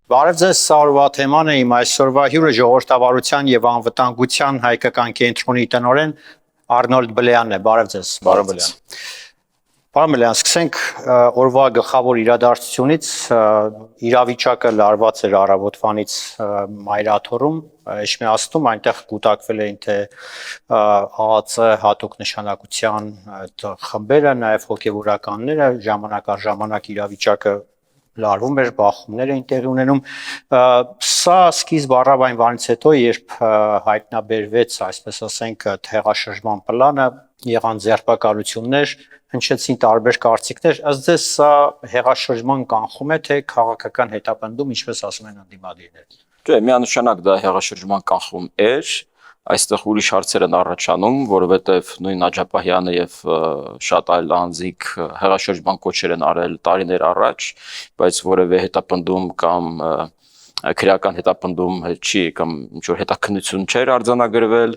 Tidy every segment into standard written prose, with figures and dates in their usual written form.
Բարև ձեզ, սարվա թեման է իմ այսօրվա հյուրը ժողովրդավարության եւ անվտանգության հայկական կենտրոնի տնօրեն Արնոլդ Բլեյանն է, բարև ձեզ, Բարև ձեզ։ Պարոն Բլեյան, սկսենք օրվա գլխավոր իրադարձությունից, իրավիճակը լարված էր առավոտվանից Մայրաթորում, Էջմիածնում, այնտեղ կուտակվել էին թե ԱԱԾ հատուկ նշանակության խմբերը, նաև հոգևորականները, ժամանակ առ ժամանակ իրավիճակը լարվում էր, բախումներ էին տեղի ունենում, սա սկիզբ առավ այն բանից հետո, երբ հայտնաբերվեց, այսպես ասենք, հեղաշրջման պլանը, եղան ձերբակալություններ, հնչեցին տարբեր կարծիքներ, ըստ ձեզ սա հեղաշրջման կանխում է, թե քաղաքական հետապնդում, ինչպես ասում են ընդդիմադիրները։ Չէ, միանշանակ դա հեղաշրջման կանխում էր, այստեղ ուրիշ հարցեր են առաջանում, որովհետև նույն Աջապահյանը եւ շատ այլ անձիկ հեղաշրջման կոչեր են արել տարիներ առաջ, բայց որևէ հետապնդում կամ քրեական հետապնդում չի կամ ինչ որ հետաքննություն չէր արձանագրվել,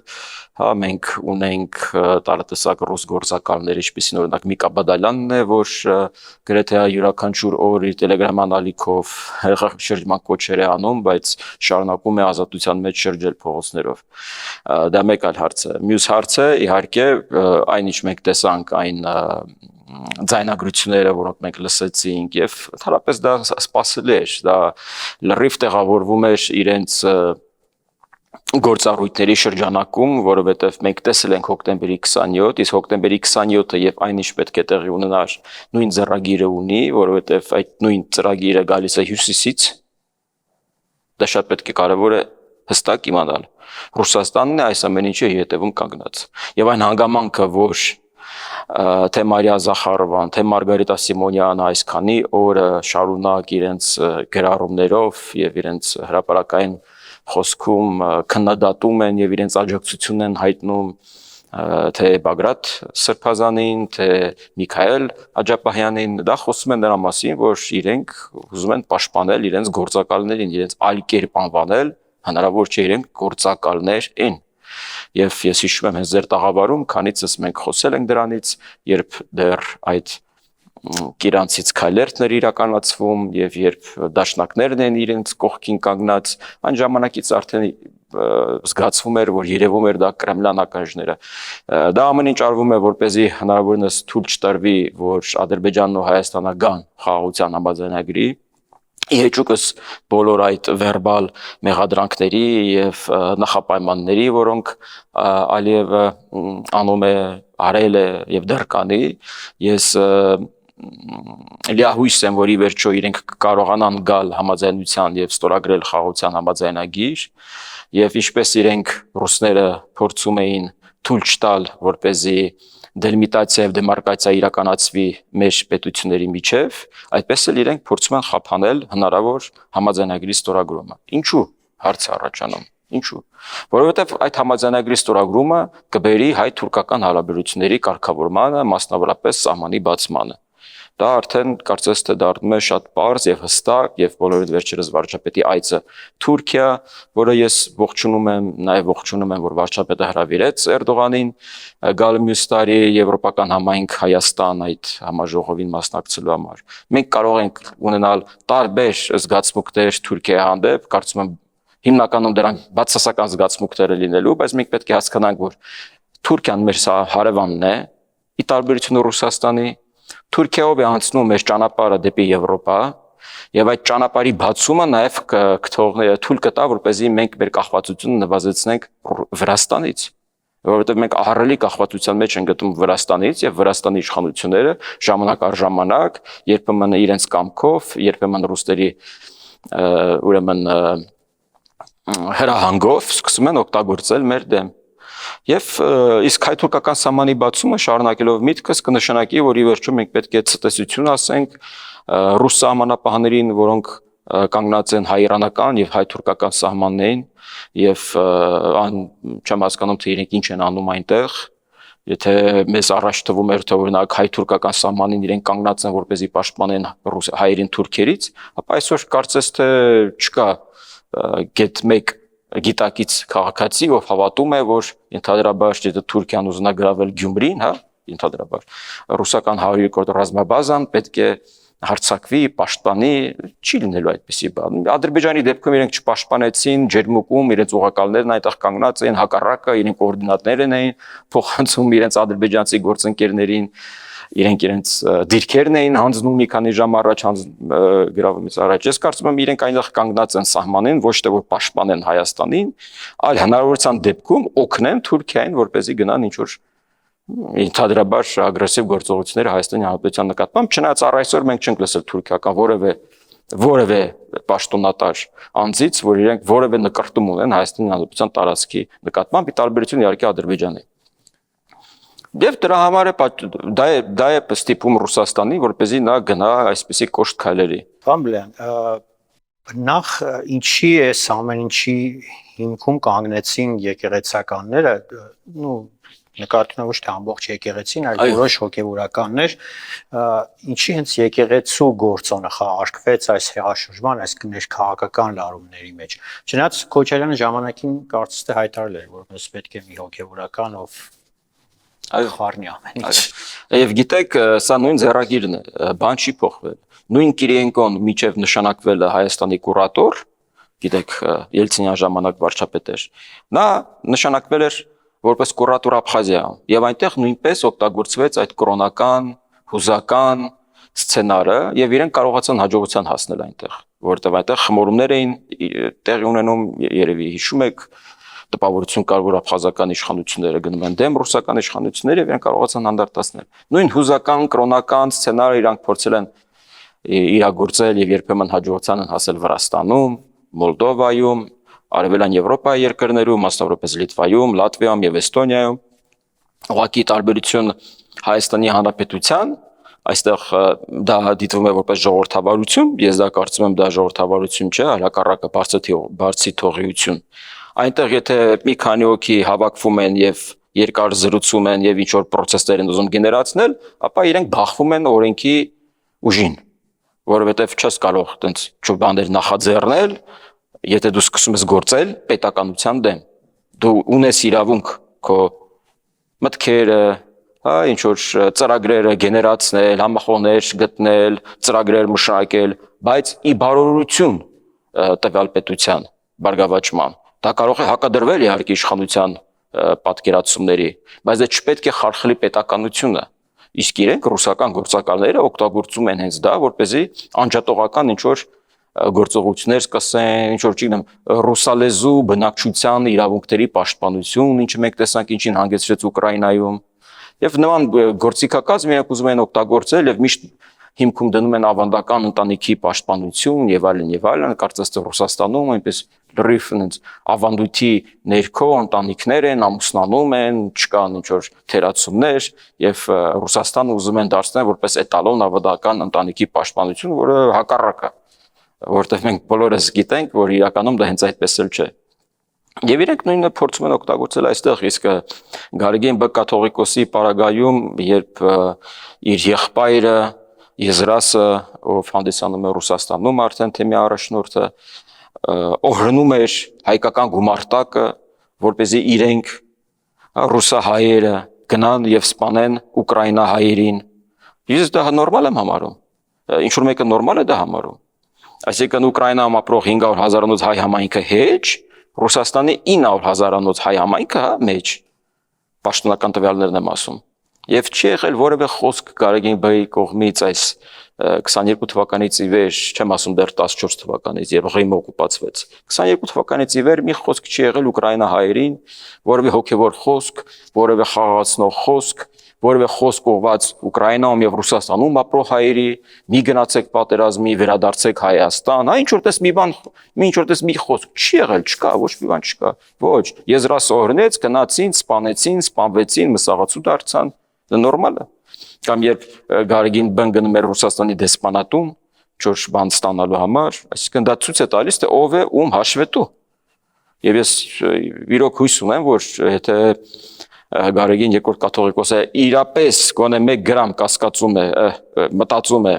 հա մենք ունենք տարատեսակ ռուս գործակալներ, ինչպիսին օրինակ Միկա Բադալյանն է, որ գրեթե յուրաքանչյուր օր իր տելեգրաման ալիքով հեղաշրջման կոչեր է անում, բայց շարունակում է ազատության մեջ շրջել փողոցներով։ Դա մեկ այլ հարց է։ Մյուս հարցը իհարկե այն ինչ մենք տեսանք այն ձայնագրությունները, որոնք մենք լսեցինք եւ ընդհանրապես դա սպասելի էր, դա լրիվ տեղավորվում էր իրենց գործառույթների շրջանակում, որովհետև մենք տեսել ենք հոկտեմբերի 27, իսկ հոկտեմբերի 27-ը եւ այն ինչ պետք է տեղի ունենար նույն ծրագիրը ունի, որովհետև այդ նույն ծրագիրը գալիս է հյուսիսից, դա շատ պետք է կարևոր է հստակ իմանալ։ Ռուսաստանն է այս ամեն ինչի հետևում կանգնած։ Եվ այն հանգամանքը, որ թե Մարիա Զախարովան, թե Մարգարիտա Սիմոնյանը այսքանի օրը շարունակ իրենց գրառումներով եւ իրենց հրապարակային խոսքում քննադատում են եւ իրենց աջակցությունն են հայտնում թե Բագրատ Սրբազանին, թե Միքայել Աջապահյանին, դա խոսում են նրա մասին, որ իրենք ուզում են պաշտպանել իրենց գործակալներին, իրենց այլ կերպ անվանել, հնարավոր չէ իրենք գործակալներ են։ Եվ ես հիշում եմ հենց ձեր տաղավարում, քանիցս մենք խոսել ենք դրանից, երբ դեռ այդ կիրանցից քայլերթն էր իրականացվում եւ երբ դաշնակներն են իրենց կողքին կանգնած, այն ժամանակից արդեն զգացվում էր, որ երևում էր դա կրեմլյան ականջները։ Դա ամեն ինչ արվում է, որպեսզի հնարավորինս թույլ չտրվի, որ Ադրբեջանն ու Հայաստանը գան խաղաղության համաձայնագրի Իհեճուկս բոլոր այդ վերբալ մեղադրանքների եւ նախապայմանների, որոնք Ալիևը անում է, արել է եւ դեռ կանի, ես լիահույս եմ, որ ի վերջո իրենք կարողանան գալ համաձայնության եւ ստորագրել խաղաղության համաձայնագիր եւ ինչպես իրենք ռուսները փորձում էին թույլ չտալ, որպեսզի դելիմիտացիա եւ դեմարկացիա իրականացվի մեր պետությունների միջև, այդպես էլ իրենք փորձում են խափանել հնարավոր համաձայնագրի ստորագրումը։ Ինչու հարց առաջանում։ Ինչու։ Որովհետև այդ համաձայնագրի ստորագրումը կբերի հայ-թուրքական հարաբերությունների կարգավորմանը, մասնավորապես սահմանի բացմանը։ Դա արդեն կարծես թե դառնում է շատ պարզ եւ հստակ եւ բոլորիդ վերջերս վարչապետի այցը Թուրքիա, որը ես ողջունում եմ, նաեւ ողջունում եմ, որ վարչապետը հրավիրեց Էրդողանին գալ մյուս տարի եվրոպական համայնք Հայաստան այդ համաժողովին մասնակցելու համար։ Մենք կարող ենք ունենալ տարբեր զգացմունքներ Թուրքիայի հանդեպ, կարծում եմ հիմնականում դրանք բացասական զգացմունքներ լինելու, բայց մենք պետք է հասկանանք, որ Թուրքիան մեր հարևանն է, ի տարբերություն Ռուսաստանի, Թուրքիայով է անցնում մեր ճանապարհը դեպի Եվրոպա եւ այդ ճանապարհի բացումը նաեւ թույլ կտա, որպեսզի մենք մեր կախվածությունը նվազեցնենք Վրաստանից, որովհետեւ մենք ահռելի կախվածության մեջ ենք գտնվում Վրաստանից եւ Վրաստանի իշխանությունները ժամանակ առ ժամանակ երբեմն իրենց կամքով, երբեմն ռուսների ուրեմն հրահանգով սկսում են օգտագործել մեր դեմ։ Եվ իսկ հայ-թուրքական սահմանի բացումը շարունակելով միտքս կնշանակի, որ ի վերջո մենք պետք է ցտեսություն ասենք ռուս սահմանապահներին, որոնք կանգնած են հայ-իրանական եւ հայ-թուրքական սահմաններին եւ չեմ հասկանում թե իրենք ինչ են անում այնտեղ, եթե մեզ առաջ թվում էր թե օրինակ հայ-թուրքական սահմանին իրենք կանգնած են որպեսզի պաշտպանեն հայերին թուրքերից, ապա այսօր կարծես թե չկա գետ մեկ գիտակից քաղաքացի, ով հավատում է, որ ընդհանրաբար եթե Թուրքիան ուզենա գրավել Գյումրին, հա, ընդհանրաբար ռուսական 102-րդ ռազմաբազան պետք է հարցակվի, պաշտպանի, չի լինելու այդպիսի բան։ Ադրբեջանի դեպքում իրենք չպաշտպանեցին, ջերմուկում իրենց ուղղակալներն այնտեղ կանգնած էին, հակառակը իրենք կոորդինատներն էին փոխանցում իրենց ադրբեջանցի գործընկերներին, իրենց դիրքերն էին հանձնում մի քանի ժամ առաջ գրավումից առաջ։ Ես կարծում եմ իրենք այնտեղ կանգնած են սահմանին, ոչ թե որ պաշտպանեն Հայաստանին, այլ հնարավորության դեպքում օգնեն Թուրքիային, որպեսզի գնան ինչ որ ընդհանրաբար ագրեսիվ գործողությունները Հայաստանի Հանրապետության նկատմամբ, չնայած առ այսօր մենք չենք լսել թուրքական որևէ պաշտոնատար անձից, որ իրենք որևէ նկարտում ունեն Հայաստանի Հանրապետության տարածքի նկատմամբ, ի տարբերություն իհարկե Ադրբեջանի։ Եվ դրա համար դա է ստիպում Ռուսաստանի, որպեսզի նա գնա այսպիսի կոշտ քայլերի։ Պարոն, նախ ինչի է ամեն ինչի հիմքում կանգնեցին եկեղեցականները, նկատի ոչ թե ամբողջ եկեղեցին, այլ որոշ հոգևորականներ, ինչի հենց եկեղեցու գործոնը խաղարկվեց այս հեղաշրջման, այս ներքաղաքական լարումների մեջ։ Չնայած Քոչարյանը ժամանակին կարծես թե հայտարարել էր, որ պետք է մի հոգևորական, ով խառնի ամեն ինչ։ Եվ գիտեք, սա նույն ձեռագիրն է, բան չի փոխվել։ Նույն Կիրիենկոն միջև նշանակվել է Հայաստանի կուրատոր, գիտեք, Ելցինյան ժամանակ վարչապետ էր, նա նշանակվել էր որպես կուրատոր Աբխազիայում, եւ այնտեղ նույնպես օգտագործվեց այդ կրոնական, հուզական սցենարը, եւ իրենք կարողացան հաջողության հասնել այնտեղ, որտեղ այնտեղ խմորումներ էին տեղի ունենում, երևի հիշում եք, տպավորություն կար, որ աբխազական իշխանությունները գնում են դեմ ռուսական իշխանությունների եւ իրենք կարողացան հանդարտացնել։ Նույն հուզական, կրոնական սցենարը իրանք փորձել են իրագործել եւ երբեմն հաջողության են հասել Վրաստանում, Մոլդովայում, Արևելյան Եվրոպայի երկրներում, մասնավորապես Լիտվայում, Լատվիայում եւ Էստոնիայում։ Ուղղակի տարբերություն Հայաստանի Հանրապետության, այստեղ դա դիտվում է որպես ժողովրդավարություն, ես դա կարծում եմ դա ժողովրդավարություն չէ, այլ հակառակը բարձի թողիություն։ Այնտեղ եթե մի քանի հոգի հավաքվում են եւ երկար զրուցում են եւ ինչ որ process-ներ են ուզում գեներացնել, ապա իրենք բախվում են օրենքի ուժին, որովհետեւ չես կարող այտենց ճուբաներ նախաձեռնել, եթե դու սկսում ես գործել պետականության դեմ։ Դու ունես իրավունք քո մտքերը, ինչ որ ծրագրերը գեներացնել, համախոհներ գտնել, ծրագրեր մշակել, բայց ի բարօրություն տվյալ պետության բարգավաճման։ Դա կարող է հակադրվել իհարկե իշխանության պատկերացումների, բայց դա չպետք է խարխլի պետականությունը։ Իսկ իրենք ռուսական գործակալները օգտագործում են հենց դա, որպեսզի անջատողական ինչ որ գործողություններ սկսեն, ինչ որ չգիտեմ, ռուսալեզու բնակչության իրավունքների պաշտպանություն, ինչը մենք տեսանք ինչին հանգեցրեց Ուկրաինայում։ Եվ նման գործիքակազմ իրենք ուզում են օգտագործել եւ միշտ հիմքում դնում են ավանդական ընտանիքի պաշտպանություն եւ այլն, կարծես թե Ռուսաստանում այնպես լրիվ այնց ավանդույթի ներքո ընտանիքներ են, ամուսնանում են, չկան ինչ որ թերացումներ եւ Ռուսաստանը ուզում են դարձնել որպես էտալոն ավանդական ընտանիքի պաշտպանություն, որը հակառակը, որտեղ մենք բոլորս գիտենք, որ իրականում դա հենց այդպես էլ չէ։ Եվ իրենք նույնը փորձում են օգտագործել այստեղ, իսկ Գարգին Բկաթողիկոսի պարագայում, երբ իր եղբայրը Եզրասը, ով հանդիսանում է Ռուսաստանում արդեն թեմի առաջնորդը, օգնում էր հայկական գումարտակը, որպեսզի իրենք ռուսահայերը գնան եւ սպանեն ուկրաինահայերին։ Ես դա նորմալ եմ համարում։ Ինչ որ մեկը նորմալ է դա համարում։ Այսինքն Ուկրաինայում ապրող 500,000-անոց հայ համայնքը հեչ, Ռուսաստանի 900,000-անոց հայ համայնքը մեջ, պաշտոնական տվյալներն եմ ասում։ Եվ չի եղել որևէ խոսք Գարեգին-բեի կողմից այս 22 թվականից ի վեր, չեմ ասում դեռ 14 թվականից, երբ Ղրիմը օկուպացվեց։ 22 թվականից ի վեր մի խոսք չի եղել ուկրաինահայերին, որևէ հոգևոր խոսք, որևէ խաղաղացնող խոսք, որևէ խոսք ուղղված Ուկրաինայում եւ Ռուսաստանում ապրող հայերի, մի գնացեք պատերազմի, վերադարձեք Հայաստան, ինչ որտես մի բան, ինչ որտես մի խոսք չի եղել, չկա, ոչ մի բան չկա։ Ոչ, Եզրասը օրհնեց, գնացին, սպանեցին, սպանվեցին, մսաղացու դարձան, դա նորմալ է։ Կամ երբ Գարեգին-բեն գնում էր Ռուսաստանի դեսպանատուն, ճորշ բան ստանալու համար, այսինքն դա ցույց է տալիս, թե ով է ում հաշվետու։ Եվ ես իրոք հույս ունեմ, որ եթե Գարեգին երկրորդ կաթողիկոսը իրապես գոնե 1 գրամ կասկածում է, մտածում է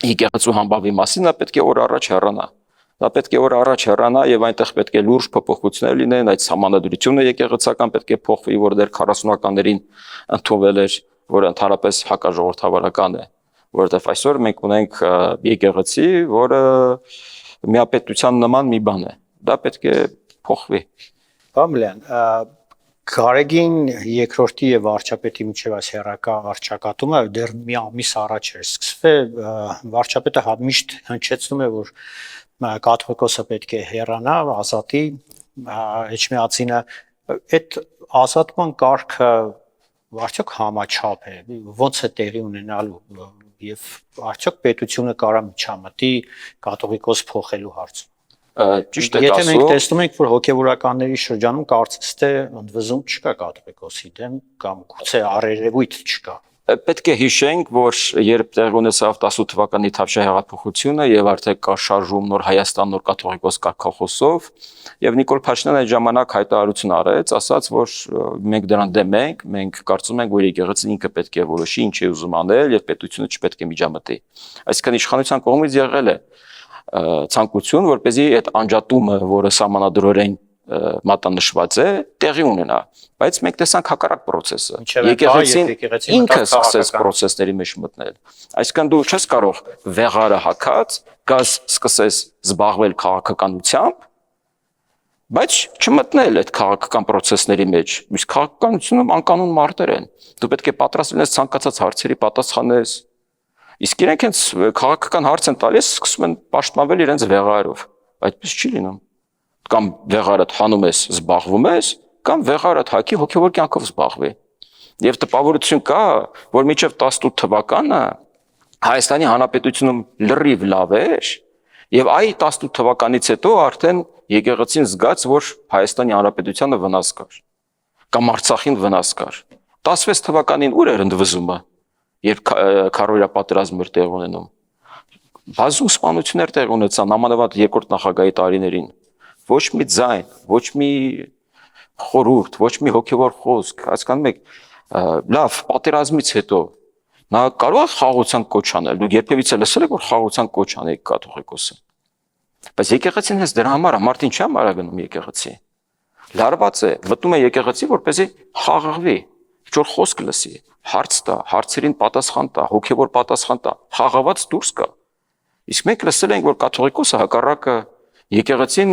եկեղեցու համբավի մասին, նա պետք է օր առաջ հեռանա։ Դա պետք է օր առաջ հեռանա եւ այնտեղ պետք է լուրջ փոփոխություններ լինեն, այդ համանդրությունը եկեղեցական պետք է փոխվի, որ դեռ 40-ականներին ընդունվել էր, որ ընդհանրապես հակաժողովրդավարական է, որովհետև այսօր մենք ունենք եկեղեցի, որը միապետության նման մի բան է։ Դա պետք է փոխվի։ Պամելյան, Գարեգին երկրորդի եւ վարչապետի միջև այս հերակա արճակատումը դեռ մի ամիս առաջ էր սկսվել, վարչապետը միշտ հնչեցնում է, որ կաթողիկոսը պետք է հեռանա, ազատի Էջմիածինը, այդ ազատման կարգը արդյոք համաչափ է, ո՞նց է տեղի ունենալու եւ արդյոք պետությունը կարա միջամտի կաթողիկոս փոխելու հարցում։ Ճիշտ է Եթե ասում։ մենք տեսնում ենք, որ հոգևորականների շրջանում կարծես թե ընդվզում չկա կաթողիկոսի դեմ կամ գուցե առերևույթ չկա։ Պետք է հիշենք, որ երբ տեղի ունեցավ 18 թվականի Թավշյա հեղափոխությունը եւ արդեն կա շարժում նոր Հայաստան նոր կաթողիկոս կարգախոսով եւ Նիկոլ Փաշինյանը այդ ժամանակ հայտարարություն արեց, ասաց, որ մենք դրան դեմ ենք, մենք կարծում ենք, որ եկեղեցին ինքը պետք է որոշի ինչ է ուզում անել եւ պետությունը չպետք է միջամտի։ Այսինքն իշխանության կողմից եղել է ցանկություն, որպեսզի այդ անջատումը, որը սահմանադրորեն մատնանշված է, տեղի ունենա, բայց մենք տեսանք հակառակ process-ը։ Եկեղեցին ինքը սկսեց process-ների մեջ մտնել։ Այսինքն դու չես կարող վեղարը հակած, գազ սկսես զբաղվել քաղաքականությամբ, բայց չմտնել այդ քաղաքական process-ների մեջ։ Իսկ քաղաքականությունում անկանոն մարտեր են։ Դու պետք է պատրաստ լինես ցանկացած հարցերի պատասխանես։ Իսկ իրենք հենց քաղաքական հարց են տալիս, սկսում են պաշտպանվել իրենց վեղարով։ Այդպես չի լինում։ Կամ վեղարդ հանում ես, զբաղվում ես, կամ վեղարդ հակի հոգևոր կյանքով զբաղվի։ Եվ տպավորություն կա, որ մինչև 18 թվականը Հայաստանի Հանրապետությունում լրիվ լավ էր, եւ այ 18 թվականից հետո արդեն եկեղեցին զգաց, որ Հայաստանի Հանրապետությանը վնաս կար, կամ Արցախին վնաս կար։ 16 թվականին ուր էր ընդվզումը, երբ քարոզիա պատերազմը էր տեղ ունենում։ Բազում սպանություններ տեղ ունեցան նամանավանդ երկրորդ նախագահի տարիներին։ Ոչ մի ձայն, ոչ մի խորհուրդ, ոչ մի հոգևոր խոսք, հասկանում եք, լավ, պատերազմից հետո նա կարող է խաղաղության կոչ անել։ Դուք երբևիցե լսել եք, որ խաղաղության կոչ անեք կաթողիկոսը։ Բայց եկեղեցին հենց դրա համար մարդին չի ամարագնում եկեղեցի։ Լարված է, մտնում է եկեղեցի, որպեսզի խաղաղվի, ինչ-որ խոսք լսի, հարց տա, հարցերին պատասխան տա, հոգևոր պատասխան տա, խաղաղված դուրս գա։ Իսկ մենք լսել ենք, որ կաթողիկոսը հակառակը եկեղեցին,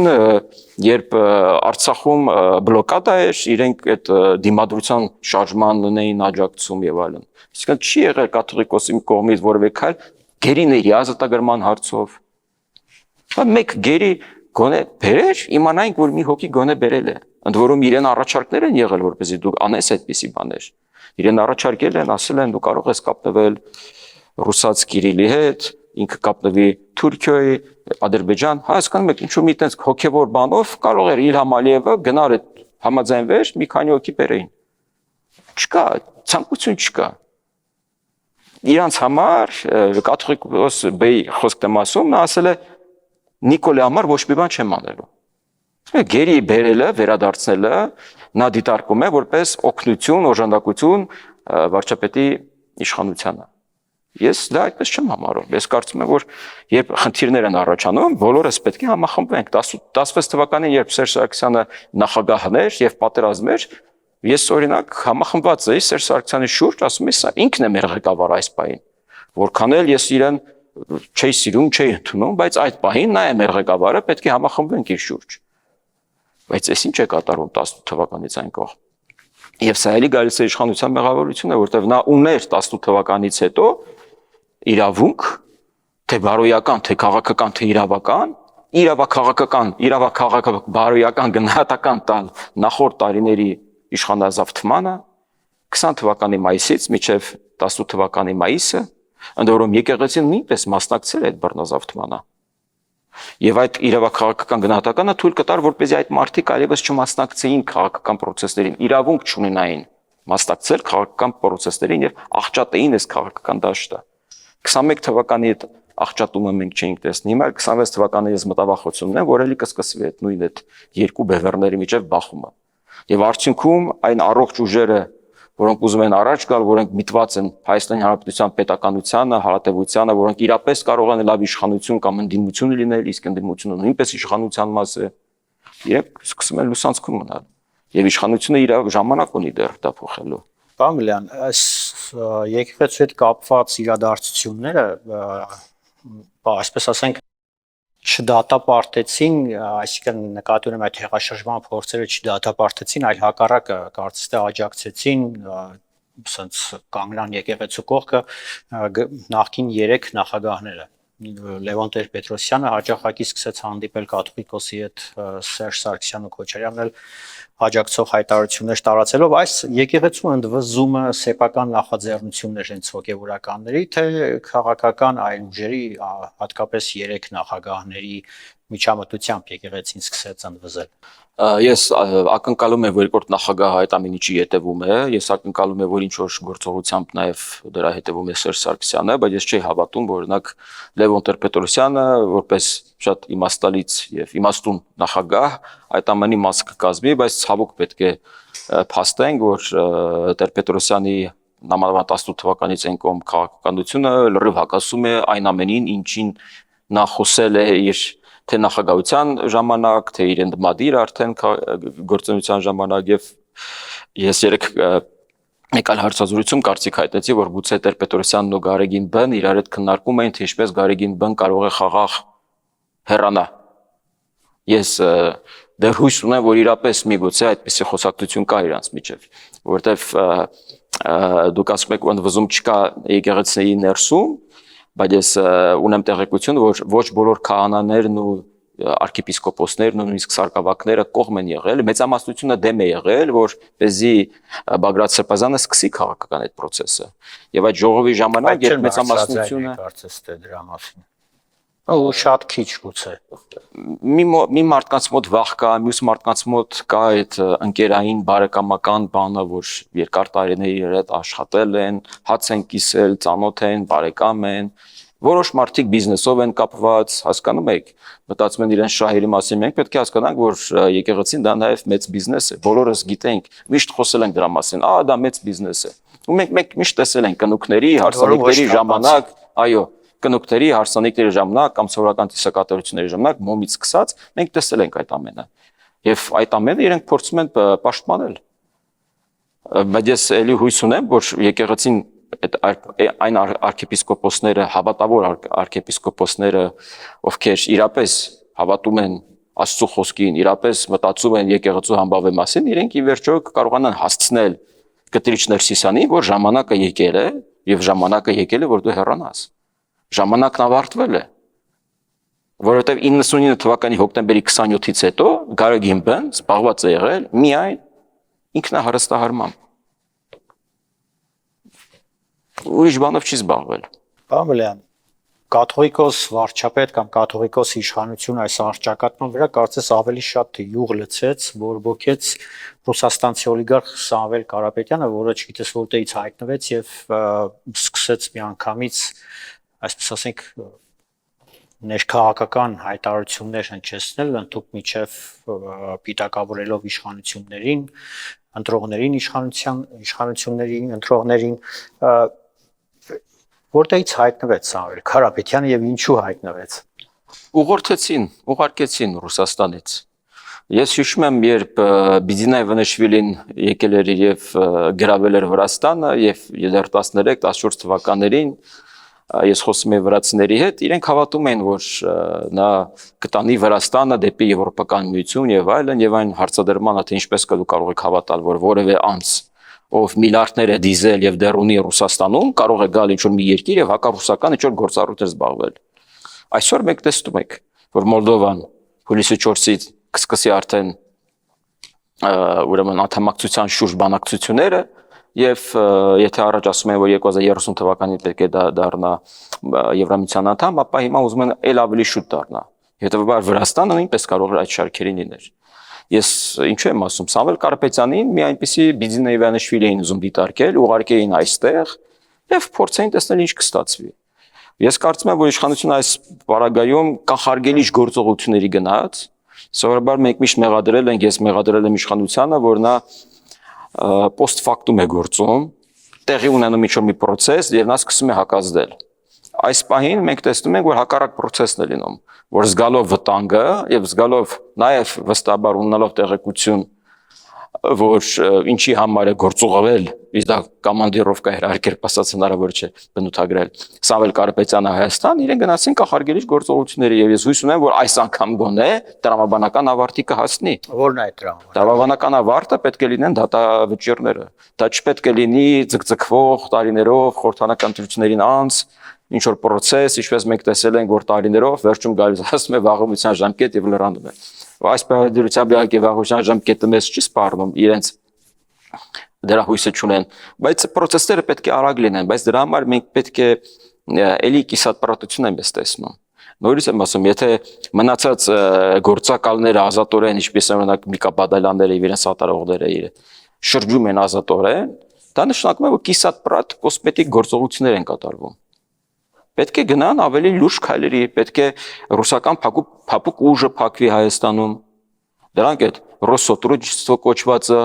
երբ Արցախում բլոկադա էր, իրենք այդ դիմադրության շարժմանն էին աջակցում եւ այլն։ Իսկ չի եղել կաթողիկոսի կողմից որևէ քայլ գերիների ազատագրման հարցով։ Մեկ գերի գոնե բերեր, իմանայինք, որ մի հոգի գոնե բերել է։ Ընդ որում իրեն առաջարկներ են եղել, որպեսզի դու անես այդպիսի բաներ։ Իրեն առաջարկել են, ասել են, դու կարող ես կապնվել ռուսաց Կիրիլի հետ, ինքը կապնվի Թուրքիայի, Ադրբեջան, հասկանում եք, ինչու մի տենց հոգևոր բանով կարող էր Իլհամ Ալիևը գնար այդ համաձայնվեր, մի քանի հոգի բերեին։ Չկա, ցանկություն չկա։ Իրանց համար կաթողիկոս բեի խոսք դեմ ասում, նա ասել է Նիկոլի համար ոչ մի բան չեմ անելու։ Գերի բերելը, վերադարձնելը նա դիտարկում է որպես օգնություն, օժանդակություն վարչապետի իշխանությանը։ Ես դա այդպես չեմ համարում։ Ես կարծում եմ, որ երբ խնդիրներ են առաջանում, բոլորս պետք է համախմբվենք։ 16 թվականին, երբ Սերժ Սարգսյանը նախագահն էր եւ պատերազմ էր, ես օրինակ համախմբված էի Սերժ Սարգսյանի շուրջ, ասում եմ, սա ինքն է մեր ղեկավարը այս պահին։ Որքան էլ ես իրեն չէի սիրում, չէի ընդունում, բայց այդ պահին նա է մեր ղեկավարը, պետք է համախմբվենք իր շուրջ։ Բայց այս ինչ է կատարվում 18 թվականից այն կողմ։ Եվ սա էլի գալիս է իշխանության մեղավորությունը, որտեղ նա ուներ 18 թվականից հետո իրավունք, թե բարոյական, թե քաղաքական, թե իրավական, բարոյական գնահատական տալ նախորդ տարիների իշխանազավթմանը 20 թվականի մայիսից մինչև 18 թվականի մայիսը, ընդ որում եկեղեցին նույնպես մասնակցել է այդ բռնազավթմանը։ Եվ այդ իրավաքաղաքական գնահատականը թույլ կտար, որպեսզի այդ մարդիկ այլևս չմասնակցեին քաղաքական process-ներին, իրավունք չունենային մասնակցել քաղաքական process-ներին եւ աղճատեին այս քաղաքական դաշտը։ 21 թվականի այդ աղճատումը մենք չէինք տեսնի, հիմա 26 թվականի ես մտավախությունն եմ, որ էլի կսկսվի այդ նույն այդ երկու բևեռների միջև բախումը։ Եվ արդյունքում այն առողջ ուժերը, որոնք ուզում են առաջ գալ, որոնք միտված են Հայաստանի Հանրապետության պետականությանը, հարատևությանը, որոնք իրապես կարող են լավ իշխանություն կամ ընդդիմություն լինել, իսկ ընդդիմությունը նույնպես իշխանության մաս է, իրենք սկսում են լուսանցքում մնալ։ Եվ իշխանությունը իր ժամանակ ունի դեռ դա փոխելու։ Պարոն այս եկեղեցու հետ կապված իրադարձությունները, այսպես ասենք, չդատապարտեցին, այսինքն նկատի ունեմ այդ հեղաշրջման փորձերը չդատապարտեցին, այլ հակառակը կարծես թե աջակցեցին ասենց կանգնան եկեղեցու կողքը նախկին 3 նախագահները Լևոն Տեր-Պետրոսյանը հաջողակի սկսեց հանդիպել կաթողիկոսի հետ Սերժ Սարգսյանն ու Քոչարյանն էլ աջակցող հայտարարություններ տարածելով այս եկեղեցու ընդվզումը սեփական նախաձեռնություններ հենց հոգևորականների թե քաղաքական այլ ուժերի հատկապես 3 նախագահների միջամտությամբ եկեղեցին սկսեց ընդվզել Ես ակնկալում եմ, որ երկրորդ նախագահը այդ ամեն ինչի հետևում է, ես ակնկալում եմ, որ ինչ որ գործողությամբ նաև դրա հետևում է Սերժ Սարգսյանը, բայց ես չի հավատում, որ օրինակ Լևոն Տեր-Պետրոսյանը որպես շատ իմաստալից եւ իմաստուն նախագահ այդ ամենի մաս կկազմի, բայց ցավոք պետք է փաստենք, որ Տեր-Պետրոսյանի նամակը 18 թվականից այն կողմ քաղաքականությունը լրիվ հակասում է այն ամենին, ինչին նա խոսել է իր թե նախագահության ժամանակ, թե իր ընդմադիր արդեն գործունեության ժամանակ եւ ես երեք մեկ այլ հարցազրույցում կարծիք հայտնեցի, որ գուցե Տեր-Պետրոսյանն ու Գարեգին Բ-ն իրար հետ քննարկում էին, թե ինչպես Գարեգին Բ-ն կարող է խաղաղ հեռանա։ Ես դեռ հույս ունեմ, որ իրապես միգուցե այդպիսի խոսակցություն կա իրանց միջև, որովհետեւ դուք ասում եք, ընդվզում չկա եկեղեցիների ներսում, բայց ես ունեմ տեղեկություն, որ ոչ բոլոր քահանաներն ու arczepiskopos-ներն ու նույնիսկ սարկավակները կողմ են եղել, մեծամասնությունը դեմ է եղել, որպեսզի Բագրատ Սրբազանը սկսի քաղաքական այդ process-ը։ Եվ այդ ժողովի ժամանակ երբ մեծամասնությունը կարծես թե դրա մասին ու շատ քիչ գուցե մի մարդկանց մոտ վախ կա, մյուս մարդկանց մոտ կա այդ ընկերային բարեկամական բանը, որ երկար տարիների հետ աշխատել են, հաց են կիսել, ծանոթ են, բարեկամ են, որոշ մարդիկ բիզնեսով են կապված, հասկանում եք, մտածում են իրենց շահերի մասին, մենք պետք է հասկանանք, որ եկեղեցին դա նաև մեծ բիզնես է, բոլորս գիտենք, միշտ խոսել ենք դրա մասին, դա մեծ բիզնես է։ Ու մենք միշտ տեսել ենք կնուկների, հարսանիքների ժամանակ, այո, կնուկների, հարսանիքների ժամանակ կամ սովորական տեսակատարությունների ժամանակ մոմից սկսած մենք տեսել ենք այդ ամենը եւ այդ ամենը իրենք փորձում են պաշտպանել բայց ես ելի հույս ունեմ որ եկեղեցին այն arczepiskopos-ները հավատավոր arczepiskopos-ները ովքեր իրապես հավատում են Աստծո խոսքին իրապես մտածում են եկեղեցու համբավի մասին իրենք ի վերջո կարողանան հասցնել Կտրիչ Ներսիսյանին որ ժամանակը եկել է եւ ժամանակը եկել է որ դու հեռանաս Ժամանակն ավարտվել է, որովհետև 99 թվականի հոկտեմբերի 27-ից հետո Գարեգին Բ-ն զբաղված է եղել միայն ինքնահարստահարմամբ։ Ուրիշ բանով չի զբաղվել։ Պարոն կաթողիկոս վարչապետ կամ կաթողիկոս իշխանություն այս արճակատման վրա կարծես ավելի շատ յուղ լցեց, բորբոքեց ռուսաստանցի օլիգարխ Սամվել Կարապետյանը, որը չգիտես որտեղից հայտնվեց եւ սկսեց միանգամից այսպես ասենք ներքաղաքական հայտարարություններ հնչեցնել ընդհանուր միջև պիտակավորելով իշխանություններին, ընտրողներին իշխանություններին, ընտրողներին որտեղից հայտնվեց Սամվել Կարապետյանը եւ ինչու հայտնվեց։ Ուղարկեցին Ռուսաստանից։ Ես հիշում եմ, երբ Բիձինայ Վանեշվիլին եկել էր եւ գրավել էր Վրաստանը եւ 13-14 թվականներին ես խոսում եմ վրացիների հետ, իրենք հավատում են, որ նա կտանի Վրաստանը դեպի եվրոպական միություն եւ այն հարցադրմանը, թե ինչպես կարող եք հավատալ, որ որևէ անձ, ով միլիարդներ է դիզել եւ դեռ ունի Ռուսաստանում, կարող է գալ ինչ-որ մի երկիր եւ հակառուսական ինչ-որ գործառույթ զբաղվել։ Այսօր մենք տեսնում ենք, որ Մոլդովան հուլիսի 4-ից կսկսի արդեն ուրեմն անդամակցության շուրջ բանակցությունները Եվ եթե առաջ ասում են, որ 2030 թվականին պետք է դառնա Եվրամիության անդամ, ապա հիմա ուզում են ել ավելի շուտ դառնա։ Հետևաբար Վրաստանը նույնպես կարող է այդ շարքերին լինել։ Ես ինչու եմ ասում, Սամվել Կարապետյանին մի այնպիսի Բիձինայ Վանեշվիլի էին ուզում դիտարկել, ուղարկեին այստեղ եւ փորձեին տեսնել ինչ կստացվի։ Ես կարծում եմ, որ իշխանությունը այս պարագայում կանխարգելիչ գործողությունների գնաց, սովորաբար մենք միշտ մեղադրել ենք, ես մեղադրել եմ իշխանությանը, որ նա post factum է գործում, տեղի ունենում ինչ-որ մի process եւ նա սկսում է հակազդել։ Այս պահին մենք տեսնում ենք, որ հակառակ process-ն է լինում, որ զգալով վտանգը եւ զգալով նաեւ վստահաբար ունենալով տեղեկություն, որ ինչի համար է գործուղվել իսկ դա կոմանդիրովկա էր, այլ կերպ ասած հնարավոր չէ բնութագրել։ Սամվել Կարապետյանը Հայաստան, իրեն գնացին կախարգելիչ գործողությունների եւ ես հույս ունեմ, որ այս անգամ գոնե տրամաբանական ավարտի կհասնի։ Որն է այդ դրամը։ Տրամաբանական ավարտը պետք է լինեն դատավճիռները։ Դա չպետք է լինի ձգձգվող տարիներով խորհրդանական ընտրություններին անց ինչ որ process, ինչպես մենք տեսել ենք, որ տարիներով վերջում գալիս ասում է վաղումության ժամկետ եւ լրանում է։ Այս բարդյուրությամբ իհարկե վաղումության ժամկետը մեզ չի սպառնում, իրենց դրա հույսը չունեն, բայց process-ները պետք է արագ լինեն, բայց դրա համար մենք պետք է էլի կիսատպրատություն ենք տեսնում։ Նորից եմ ասում, եթե մնացած գործակալները ազատորեն, ինչպես օրինակ Միկա Բադալյանները եւ իրենց սատարողները շրջում են ազատորեն, դա նշանակում է, որ կիսատպրատ կոսմետիկ գործողություններ են կատարվում։ Պետք է գնան ավելի լուրջ քայլերի, պետք է ռուսական փափուկ ուժը փակվի Հայաստանում։ Դրանք այդ Ռոսսոտրուդնիչեստվո կոչվածը,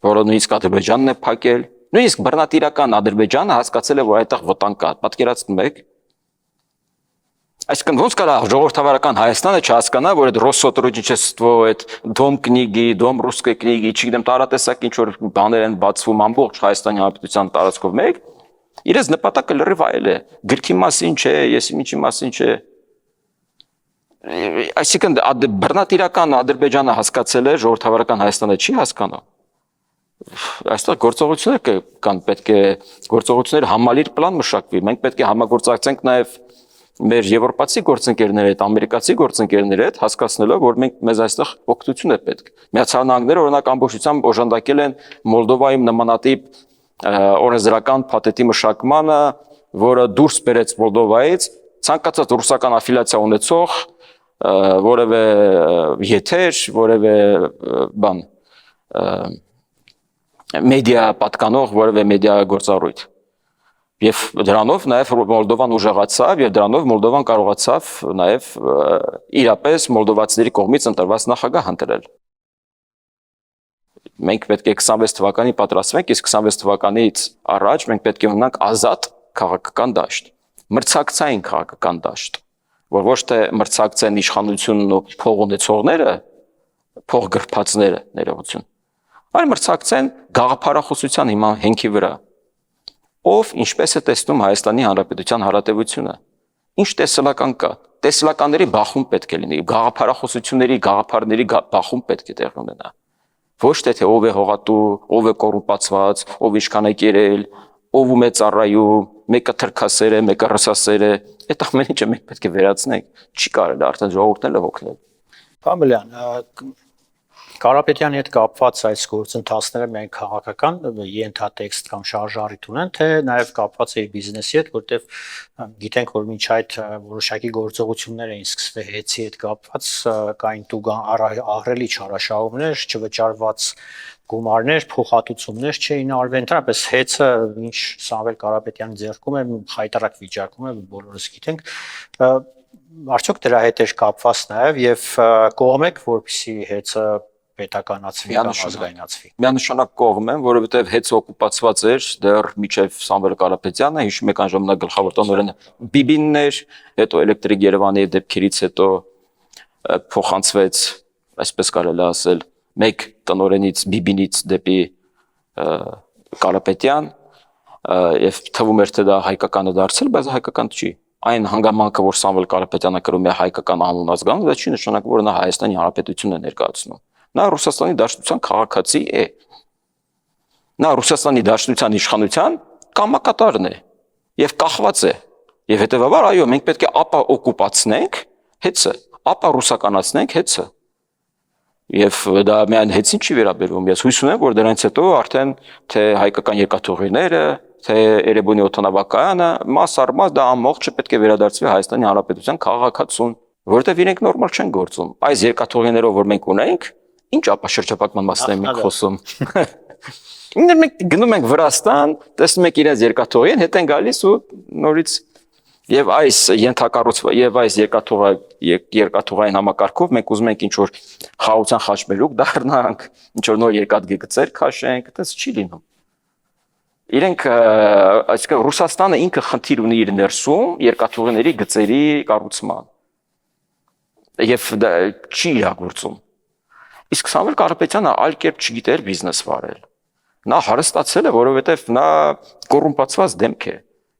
որը նույնիսկ Ադրբեջանն է փակել, նույնիսկ բռնատիրական Ադրբեջանը հասկացել է, որ այդտեղ վտանգ կա։ Պատկերացնում եք։ Այսինքն ոնց կարա ժողովրդավարական Հայաստանը չհասկանա, որ այդ Ռոսսոտրուդնիչեստվո, այդ Դոմ կնիգի, Դոմ ռուսկե կնիգի, չգիտեմ, տարատեսակ ինչ որ բաներ են բացվում ամբողջ Հայաստանի Հանրապետության տարածքով մեկ, իրենց նպատակը լրիվ այլ է, գրքի մասին չէ, եսի ինչի մասին չէ։ Այսինքն բռնատիրական Ադրբեջանը հասկացել է, ժողովրդավարական Հայաստանը չի հասկանա։ Այստեղ գործողություններ կան, պետք է գործողություններ համալիր պլան մշակվի, մենք պետք է համագործակցենք նաև մեր եվրոպացի գործընկերների հետ, ամերիկացի գործընկերների հետ, հասկացնելով, որ մեզ այստեղ օգնություն է պետք։ Միացյալ Նահանգները օրինակ ամբողջությամբ օժանդակել են Մոլդովայում նմանատիպ օրենսդրական փաթեթի մշակմանը, որը դուրս բերեց Մոլդովայից ցանկացած ռուսական աֆիլիացիա ունեցող որևէ եթեր, որևէ բան մեդիա պատկանող, որևէ մեդիա գործառույթ։ Եվ դրանով նաև Մոլդովան ուժեղացավ եւ դրանով Մոլդովան կարողացավ նաև իրապես մոլդովացիների կողմից ընտրված նախագահ ընտրել։ Մենք պետք է 26 թվականին պատրաստվենք, իսկ 26 թվականից առաջ մենք պետք է ունենանք ազատ քաղաքական դաշտ, մրցակցային քաղաքական դաշտ, որ ոչ թե մրցակցեն իշխանությունն ու փող ունեցողները, փող գրփածները, ներողություն, այլ մրցակցեն գաղափարախոսության հիման հենքի վրա։ Ով ինչպես է տեսնում Հայաստանի Հանրապետության հարատևությունը, ինչ տեսլական կա, տեսլականների բախում պետք է լինի, գաղափարախոսությունների, գաղափարների բախում պետք է տեղ ունենա։ Ոչ թե ով է հողատու, ով է կոռումպացված, ով ինչքան է կերել, ով ում է ծառայում, մեկը թրքասեր է, մեկը ռսասեր է, այդ ամեն ինչը մենք պետք է վերացնենք, չի կարելի արդեն ժողովուրդն էլ հոգնել։ Պամելյան, Կարապետյանի հետ կապված այս գործընթացները միայն քաղաքական ենթատեքստ կամ շարժառիթ ունեն, թե նաև կապված է իր բիզնեսի հետ, որտեղ գիտենք, որ մինչ այդ որոշակի գործողություններ էին սկսվել հեծի հետ կապված, կային տուգան ահռելի չարաշահումներ, չվճարված գումարներ, փոխհատուցումներ չէին արվել, ընդհանրապես հեծը ինչ Սամվել Կարապետյանի ձեռքում է, խայտարակ վիճակում է, բոլորս գիտենք, արդյոք դրա հետ էր կապված նաև եւ կողմ եք, որպեսզի հեծը պետականացվի կամ ազգայնացվի։ Միանշանակ կողմ եմ, որովհետև հեծը օկուպացված էր դեռ մինչև Սամվել Կարապետյանը, հիշում եք այն ժամանակ գլխավոր տնօրենը Բիբինն էր, հետո Էլեկտրիկ Երևանի դեպքերից հետո փոխանցվեց, այսպես կարելի ասել, մեկ տնօրենից Բիբինից դեպի Կարապետյան, եւ թվում էր թե դա հայկականը դարձել, բայց հայկական չի։ Այն հանգամանքը, որ Սամվել Կարապետյանը կրում է հայկական անուն ազգանուն, դա չի նշանակում, որ նա Հայաստանի Հանրապետությունն է ներկայացնում։ Նա Ռուսաստանի Դաշնության քաղաքացի է։ Նա Ռուսաստանի Դաշնության իշխանության կամակատարն է եւ կախված է։ Եվ հետեւաբար, այո, մենք պետք է ապա օկուպացնենք հեծը, ապա ռուսականացնենք հեծը։ Եվ դա միայն հեծին չի վերաբերվում։ Ես հույս ունեմ, որ դրանից հետո արդեն թե հայկական երկաթուղիները, թե Էրեբունի օդանավակայանը մաս առ մաս դա ամբողջը պետք է վերադարձվի Հայաստանի Հանրապետության քաղաքացուն, որովհետև իրենք նորմալ չեն գործում։ Այս երկաթուղիներով, որ մենք ունենք, ինչ ապա շրջապատման մասն ենք խոսում։ Մենք գնում ենք Վրաստան, տեսնում ենք իրենց երկաթուղին, հետ են գալիս ու նորից եւ այս ենթակառուցված եւ այս երկաթուղային համակարգով մենք ուզում ենք ինչ որ խաղաղության խաչմերուկ դառնանք, ինչ որ նոր երկաթգծեր քաշենք, այդպես չի լինում։ Իրենք, այսինքն Ռուսաստանը ինքը խնդիր ունի իր ներսում երկաթուղիների գծերի կառուցման։ Եվ դա չի իրագործում։ Իսկ Սամվել Կարապետյանը այլ կերպ չգիտեր բիզնես վարել։ Նա հարստացել է, որովհետև նա կոռումպացված դեմք է։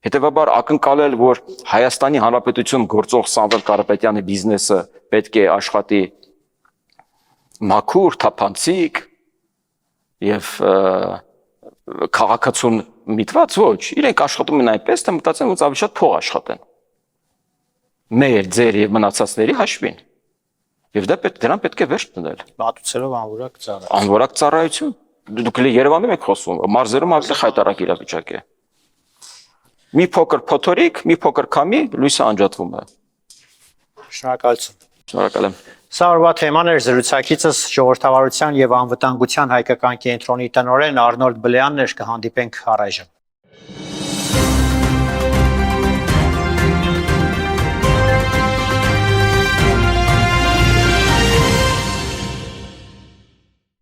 Հետևաբար ակնկալել, որ Հայաստանի Հանրապետություն գործող Սամվել Կարապետյանի բիզնեսը պետք է աշխատի մաքուր, թափանցիկ եւ քաղաքացուն միտված ոչ, իրենք աշխատում են այնպես, թե մտածեն, որ ավելի շատ փող աշխատեն։ Մեր, ձեր եւ մնացածների հաշվին։ Եվ դրան պետք է վերջ դնել։ Մատուցելով անորակ ծառայություն։ Անորակ ծառայություն։ Դուք Երևանում եք խոսում, մարզերում ավելի խայտարակ իրավիճակ է։ Մի փոքր փոթորիկ, մի փոքր քամի, լույսը անջատվում է։ Շնորհակալություն։ Շնորհակալ եմ։ Սա օրվա թեման էր զրուցակիցս ժողովրդավարության եւ անվտանգության հայկական կենտրոնի տնօրեն Արնոլդ Բլեյանն էր, կհանդիպենք առայժմ։